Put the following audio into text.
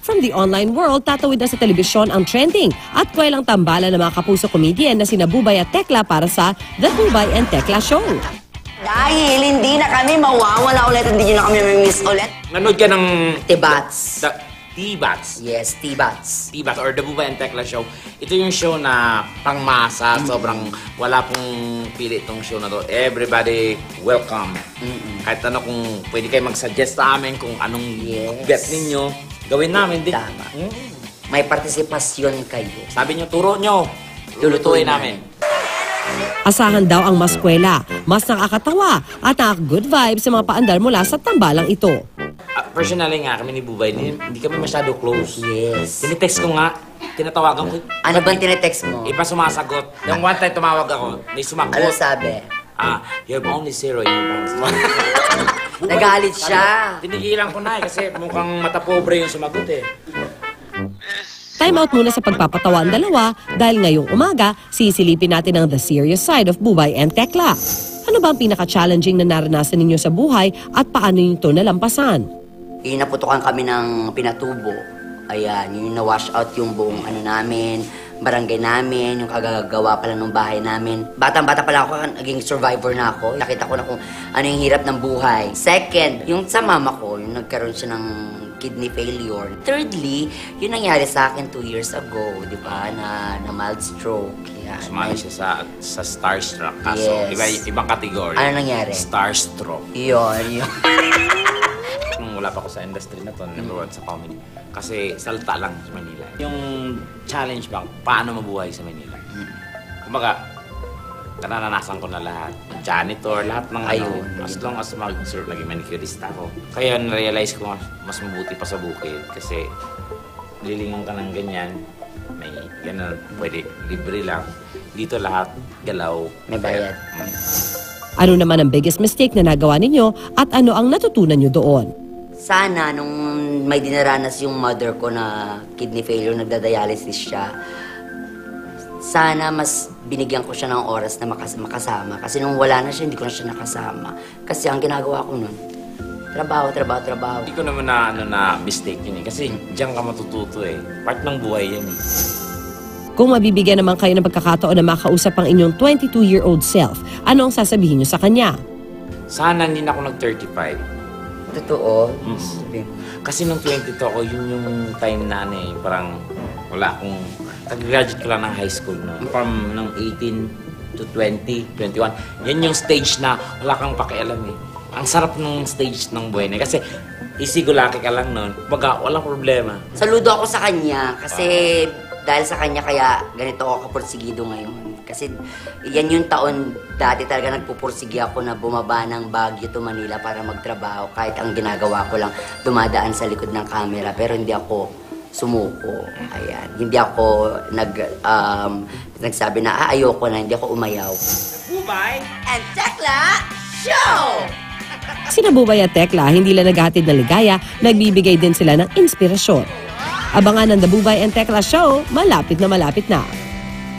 From the online world, tatawid na sa telebisyon ang trending at kwelang tambalan ng mga kapuso comedian na sina Bubay at Tekla para sa The Bubay and Tekla Show. Dahil hindi na kami mawawala ulit, hindi nyo na kami mamimiss ulit. Nanood ka ng T-Bats. T-Bats. Yes, T-Bats. T-Bats or The Bubay and Tekla Show. Ito yung show na pangmasa, sobrang wala pong pili itong show na to. Everybody, welcome. Kahit ano kung pwede kayo mag-suggest sa amin kung anong bet ninyo, gawin namin din. Tama. May partisipasyon kayo. Sabi nyo, turo nyo. Lulutuin namin. Asahan daw ang maskwela, mas nakakatawa at nakaka-good vibes sa mga paandar mula sa tambalang ito. Personally nga, kami ni Bubay, hindi kami masyado close. Yes. Tinitext ko nga, tinatawagan ko. Ano bang tinetext mo? Iba sumasagot. Yung one time tumawag ako, may sumagot. Ano sabi? You have only 0 in your bank. Nagalit siya. Tinigilan ko na kasi mukhang matapobre yung sumagot eh. Time out muna sa pagpapatawa ang dalawa dahil ngayong umaga, sisilipin natin ang the serious side of Bubay and Tekla. Ano ba ang pinaka-challenging na naranasan ninyo sa buhay at paano nyo ito nalampasan? Naputukan kami ng pinatubo. Ayan, yung na-wash out yung buong namin, barangay namin, yung kagagawa pa lang ng bahay namin. Batang-bata pa lang ako, naging survivor na ako. Nakita ko na kung ano yung hirap ng buhay. Second, yung sa mama ko, yung nagkaroon siya ng kidney failure. Thirdly, yun nangyari sa akin 2 years ago, di ba, na mild stroke. Yan. Sumali siya sa Starstruck. Kaso, Yes. ibang kategory. Ano nangyari? Starstruck. Yun. Nung wala pa ako sa industry na to, number 1 sa comedy. Kasi salta lang sa Manila. Yung challenge ba, paano mabuhay sa Manila? Kumbaga, naranasan ko na lahat. Janitor, lahat ng Ayun. As long as naging manicurista ako. Kaya na-realize ko mas mabuti pa sa bukid. Kasi lilingon ka ng ganyan, may ganun, pwede libre lang. Dito lahat, galaw. May bayad. Ano naman ang biggest mistake na nagawa ninyo at ano ang natutunan nyo doon? Sana nung may dinaranas yung mother ko na kidney failure, nagda-dialysis siya, sana mas binigyan ko siya ng oras na makasama. Kasi nung wala na siya, hindi ko na siya nakasama. Kasi ang ginagawa ko nun, trabaho. Hindi ko naman na mistake yun eh. Kasi diyan ka matututo eh. Part ng buhay yan eh. Kung mabibigyan naman kayo ng pagkakataon na makausap ang inyong 22-year-old self, ano ang sasabihin nyo sa kanya? Sana hindi na ako nag-35. Totoo. Kasi nung 22 ako, yun yung time na parang wala akong... Kag-graduate ko lang ng high school no. From ng 18 to 20, 21. Yan yung stage na wala kang pakialam eh. Ang sarap ng stage ng buhay na. Kasi isigulaki ka lang nun. Baga, walang problema. Saludo ako sa kanya kasi dahil sa kanya kaya ganito ako kapursigido ngayon. Kasi yan yung taon dati talaga nagpupursigi ako na bumaba ng Baguio to Manila para magtrabaho. Kahit ang ginagawa ko lang dumadaan sa likod ng camera. Pero hindi ako sumuko. Ayan. Hindi ako nagsabi na ayoko na, hindi ako umayaw. Bubay And Tekla Show! Sina Bubay at Tekla, hindi lang naghahatid ng ligaya, nagbibigay din sila ng inspirasyon. Abangan ang The Bubay and Tekla Show, malapit na malapit na.